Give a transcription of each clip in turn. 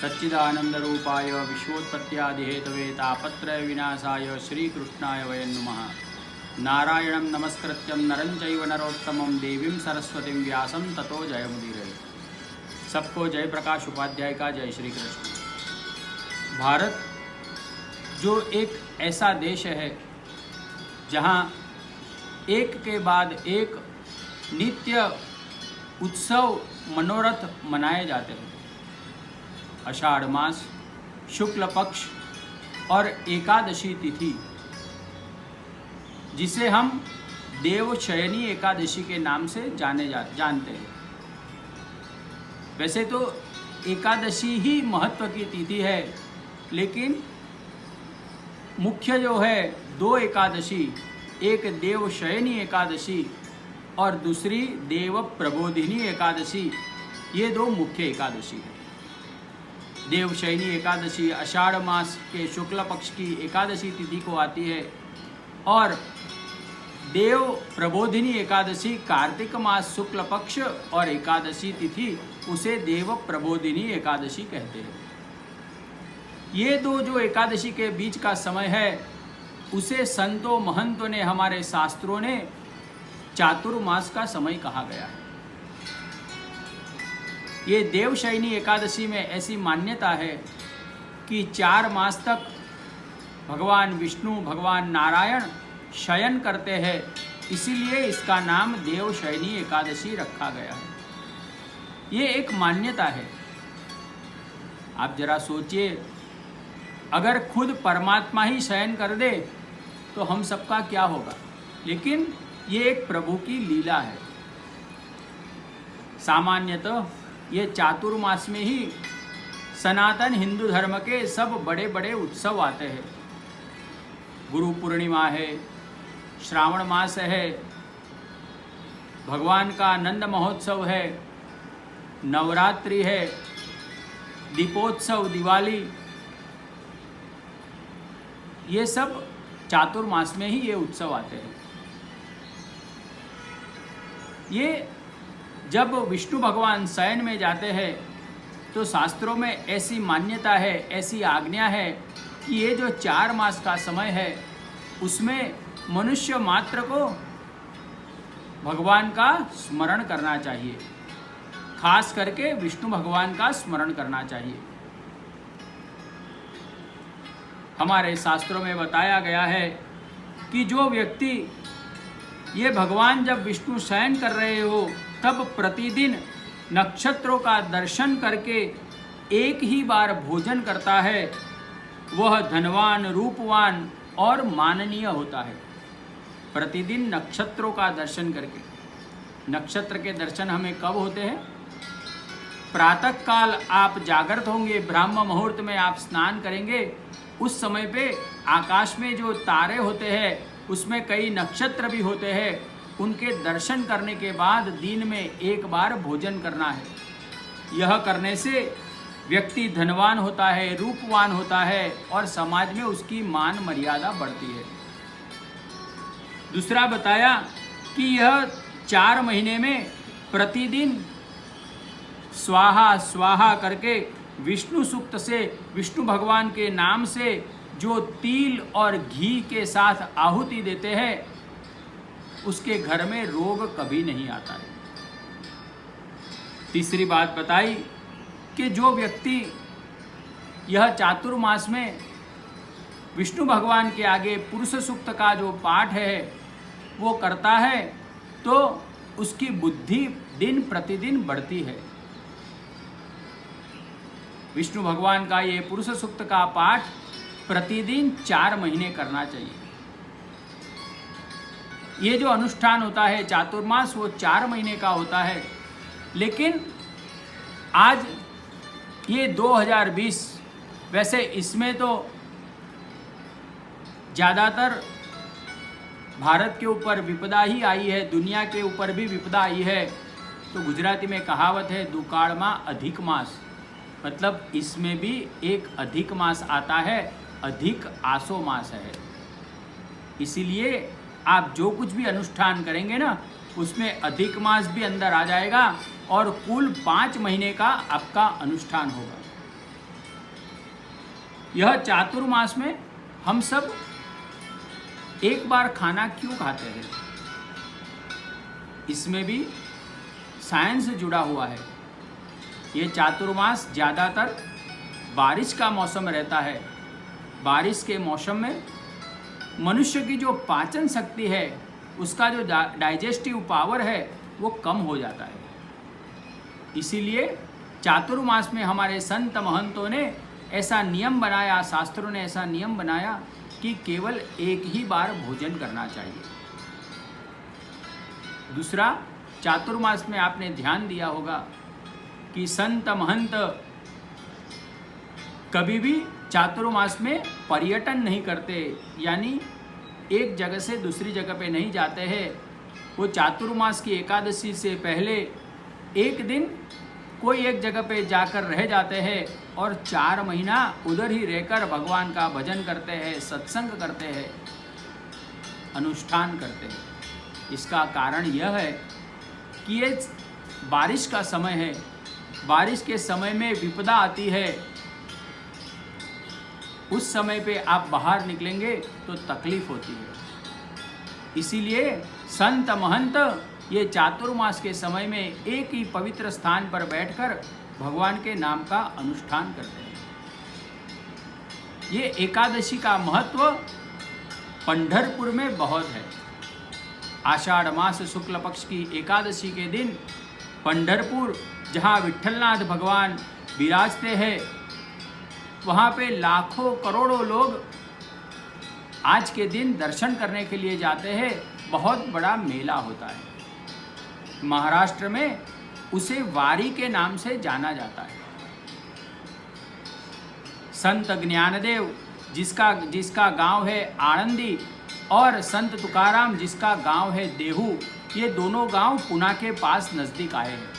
सच्चिदानंदरूपाय विश्वोत्पत्त्यादिहेतवे तापत्रय विनाशाय श्रीकृष्णाय वयं नमः। नारायणं नमस्कृत्यं नरं चैव नरोत्तमं देवीं सरस्वतीं व्यासं ततो जयमुदीरये। सबको जय प्रकाश उपाध्याय का जय श्री कृष्ण। भारत जो एक ऐसा देश है जहाँ एक के बाद एक नित्य उत्सव मनोरथ मनाए जाते हैं। आषाढ़ मास, शुक्ल पक्ष और एकादशी तिथि, जिसे हम देवशयनी एकादशी के नाम से जानते हैं। वैसे तो एकादशी ही महत्व की तिथि है, लेकिन मुख्य जो है दो एकादशी, एक देवशयनी एकादशी और दूसरी देव प्रबोधिनी एकादशी, ये दो मुख्य एकादशी है। देवशयनी एकादशी आषाढ़ मास के शुक्ल पक्ष की एकादशी तिथि को आती है और देव प्रबोधिनी एकादशी कार्तिक मास शुक्ल पक्ष और एकादशी तिथि, उसे देव प्रबोधिनी एकादशी कहते हैं। ये दो जो एकादशी के बीच का समय है, उसे संतों महंतों ने, हमारे शास्त्रों ने चातुर्मास का समय कहा गया है। ये देवशयनी एकादशी में ऐसी मान्यता है कि 4 मास तक भगवान विष्णु, भगवान नारायण शयन करते हैं, इसीलिए इसका नाम देवशयनी एकादशी रखा गया है। ये एक मान्यता है। आप जरा सोचिए, अगर खुद परमात्मा ही शयन कर दे तो हम सबका क्या होगा। लेकिन ये एक प्रभु की लीला है। सामान्यतः ये चातुर्मास में ही सनातन हिंदू धर्म के सब बड़े बड़े उत्सव आते हैं। गुरु पूर्णिमा है, श्रावण मास है, भगवान का नंद महोत्सव है, नवरात्रि है, दीपोत्सव, दिवाली, ये सब चातुर्मास में ही ये उत्सव आते हैं। ये जब विष्णु भगवान शयन में जाते हैं तो शास्त्रों में ऐसी मान्यता है, ऐसी आज्ञा है कि ये जो 4 मास का समय है, उसमें मनुष्य मात्र को भगवान का स्मरण करना चाहिए। खास करके विष्णु भगवान का स्मरण करना चाहिए। हमारे शास्त्रों में बताया गया है कि जो व्यक्ति, ये भगवान जब विष्णु शयन कर रहे हो तब प्रतिदिन नक्षत्रों का दर्शन करके एक ही बार भोजन करता है, वह धनवान, रूपवान और माननीय होता है। प्रतिदिन नक्षत्रों का दर्शन करके। नक्षत्र के दर्शन हमें कब होते हैं? प्रातः काल आप जागृत होंगे, ब्राह्म मुहूर्त में आप स्नान करेंगे, उस समय पे आकाश में जो तारे होते हैं उसमें कई नक्षत्र भी होते हैं। उनके दर्शन करने के बाद दिन में एक बार भोजन करना है। यह करने से व्यक्ति धनवान होता है, रूपवान होता है और समाज में उसकी मान मर्यादा बढ़ती है। दूसरा बताया कि यह 4 महीने में प्रतिदिन स्वाहा स्वाहा करके विष्णु सूक्त से, विष्णु भगवान के नाम से जो तिल और घी के साथ आहुति देते हैं, उसके घर में रोग कभी नहीं आता है। तीसरी बात बताई कि जो व्यक्ति यह चातुर्मास में विष्णु भगवान के आगे पुरुष सूक्त का जो पाठ है वो करता है, तो उसकी बुद्धि दिन प्रतिदिन बढ़ती है। विष्णु भगवान का ये पुरुष सूक्त का पाठ प्रतिदिन 4 महीने करना चाहिए। ये जो अनुष्ठान होता है चातुर्मास, वो 4 महीने का होता है। लेकिन आज ये 2020, वैसे इसमें तो ज़्यादातर भारत के ऊपर विपदा ही आई है, दुनिया के ऊपर भी विपदा आई है। तो गुजराती में कहावत है, दुकाळमा अधिक मास, मतलब इसमें भी एक अधिक मास आता है, अधिक आसो मास है। इसीलिए आप जो कुछ भी अनुष्ठान करेंगे ना, उसमें अधिक मास भी अंदर आ जाएगा और कुल 5 महीने का आपका अनुष्ठान होगा। यह चातुर्मास में हम सब एक बार खाना क्यों खाते हैं? इसमें भी साइंस जुड़ा हुआ है। ये चातुर्मास ज़्यादातर बारिश का मौसम रहता है। बारिश के मौसम में मनुष्य की जो पाचन शक्ति है, उसका जो डाइजेस्टिव पावर है, वो कम हो जाता है। इसीलिए चातुर्मास में हमारे संत महंतों ने ऐसा नियम बनाया, शास्त्रों ने ऐसा नियम बनाया कि केवल एक ही बार भोजन करना चाहिए। दूसरा, चातुर्मास में आपने ध्यान दिया होगा कि संत महंत कभी भी चातुर्मास में पर्यटन नहीं करते, यानी एक जगह से दूसरी जगह पे नहीं जाते हैं। वो चातुर्मास की एकादशी से पहले एक दिन कोई एक जगह पे जाकर रह जाते हैं और 4 महीना उधर ही रहकर भगवान का भजन करते हैं, सत्संग करते हैं, अनुष्ठान करते हैं। इसका कारण यह है कि ये बारिश का समय है। बारिश के समय में विपदा आती है। उस समय पे आप बाहर निकलेंगे तो तकलीफ होती है। इसीलिए संत महंत ये चातुर्मास के समय में एक ही पवित्र स्थान पर बैठकर भगवान के नाम का अनुष्ठान करते हैं। ये एकादशी का महत्व पंढरपुर में बहुत है। आषाढ़ मास शुक्ल पक्ष की एकादशी के दिन पंढरपुर, जहाँ विट्ठलनाथ भगवान विराजते हैं, वहाँ पे लाखों करोड़ों लोग आज के दिन दर्शन करने के लिए जाते हैं। बहुत बड़ा मेला होता है। महाराष्ट्र में उसे वारी के नाम से जाना जाता है। संत ज्ञानदेव जिसका गांव है आनंदी, और संत तुकाराम जिसका गांव है देहू, ये दोनों गांव पुणे के पास नज़दीक आए हैं।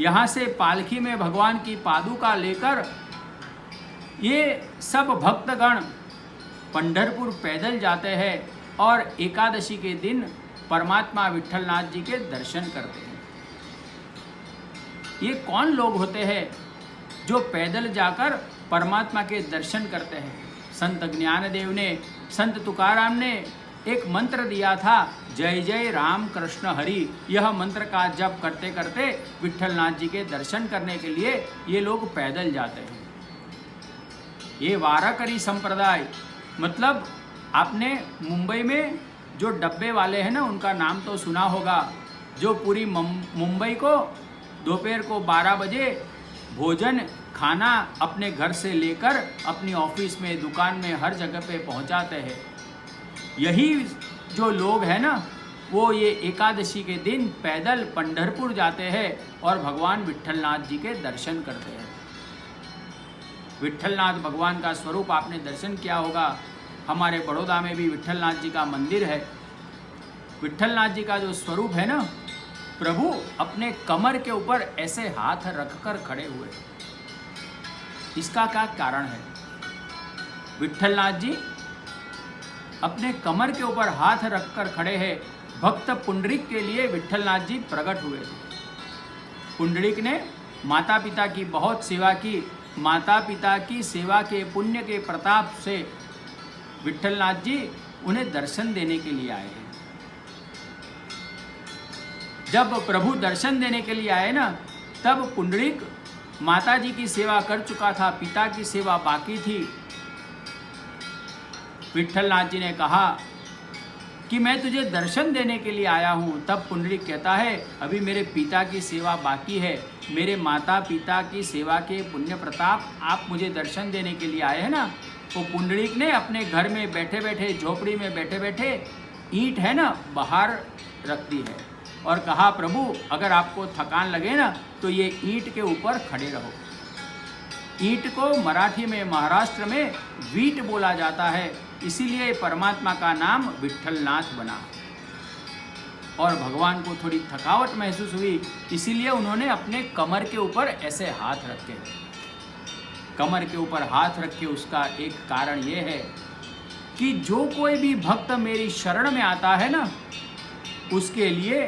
यहाँ से पालकी में भगवान की पादुका लेकर ये सब भक्तगण पंढरपुर पैदल जाते हैं और एकादशी के दिन परमात्मा विट्ठलनाथ जी के दर्शन करते हैं। ये कौन लोग होते हैं जो पैदल जाकर परमात्मा के दर्शन करते हैं? संत ज्ञानदेव ने, संत तुकाराम ने एक मंत्र दिया था, जय जय राम कृष्ण हरि। यह मंत्र का जप करते करते विट्ठलनाथ जी के दर्शन करने के लिए ये लोग पैदल जाते हैं। ये वाराकरी संप्रदाय, मतलब आपने मुंबई में जो डब्बे वाले हैं ना, उनका नाम तो सुना होगा, जो पूरी मुंबई को दोपहर को 12 बजे भोजन खाना अपने घर से लेकर अपनी ऑफिस में, दुकान में, हर जगह पे पहुंचाते हैं। यही जो लोग हैं ना, वो ये एकादशी के दिन पैदल पंढरपुर जाते हैं और भगवान विट्ठलनाथ जी के दर्शन करते हैं। विट्ठलनाथ भगवान का स्वरूप आपने दर्शन किया होगा। हमारे बड़ौदा में भी विट्ठलनाथ जी का मंदिर है। विट्ठलनाथ जी का जो स्वरूप है ना, प्रभु अपने कमर के ऊपर ऐसे हाथ रखकर खड़े हुए। इसका क्या कारण है? विट्ठलनाथ जी अपने कमर के ऊपर हाथ रखकर खड़े हैं। भक्त पुंडरीक के लिए विट्ठलनाथ जी प्रकट हुए थे। पुंडरीक ने माता पिता की बहुत सेवा की। माता पिता की सेवा के पुण्य के प्रताप से विट्ठलनाथ जी उन्हें दर्शन देने के लिए आए हैं। जब प्रभु दर्शन देने के लिए आए ना, तब पुंडरीक माता जी की सेवा कर चुका था, पिता की सेवा बाकी थी। विट्ठलनाथ जी ने कहा कि मैं तुझे दर्शन देने के लिए आया हूँ। तब पुंडरीक कहता है, अभी मेरे पिता की सेवा बाकी है, मेरे माता पिता की सेवा के पुण्य प्रताप आप मुझे दर्शन देने के लिए आए हैं ना। तो पुंडरीक ने अपने घर में बैठे बैठे, झोपड़ी में बैठे बैठे ईंट है ना बाहर रख दी है और कहा, प्रभु अगर आपको थकान लगे ना तो ये ईंट के ऊपर खड़े रहो। ईंट को मराठी में, महाराष्ट्र में वीट बोला जाता है, इसीलिए परमात्मा का नाम विट्ठलनाथ बना। और भगवान को थोड़ी थकावट महसूस हुई, इसीलिए उन्होंने अपने कमर के ऊपर ऐसे हाथ रखे। कमर के ऊपर हाथ रखे उसका एक कारण ये है कि जो कोई भी भक्त मेरी शरण में आता है ना, उसके लिए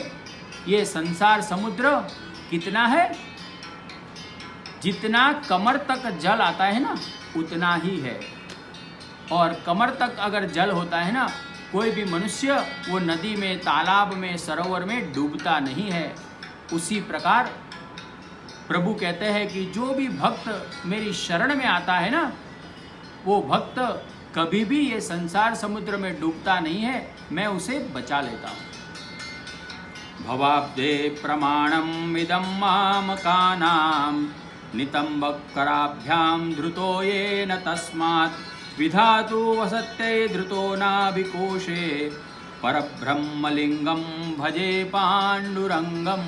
ये संसार समुद्र कितना है? जितना कमर तक जल आता है ना उतना ही है, और कमर तक अगर जल होता है ना, कोई भी मनुष्य वो नदी में, तालाब में, सरोवर में डूबता नहीं है। उसी प्रकार प्रभु कहते हैं कि जो भी भक्त मेरी शरण में आता है ना, वो भक्त कभी भी ये संसार समुद्र में डूबता नहीं है, मैं उसे बचा लेता हूँ। भवाब्दे प्रमाणम इदं मामकानां नितंबकराभ्यां धृतो येन तस्मात् विधातु वसत्यै धृतो नाभिकोशे परब्रह्मलिंगम भजे पांडुरंगम।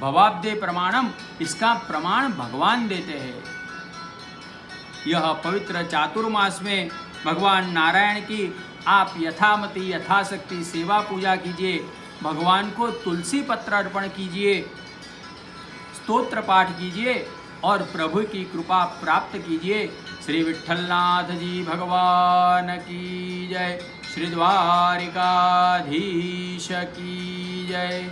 भवाब्दे प्रमाणम, इसका प्रमाण भगवान देते हैं। यह पवित्र चातुर्मास में भगवान नारायण की आप यथामति यथाशक्ति सेवा पूजा कीजिए, भगवान को तुलसी पत्र अर्पण कीजिए, स्तोत्र पाठ कीजिए और प्रभु की कृपा प्राप्त कीजिए। श्री विट्ठलनाथ जी भगवान की जय, श्री द्वारिकाधीश की जय।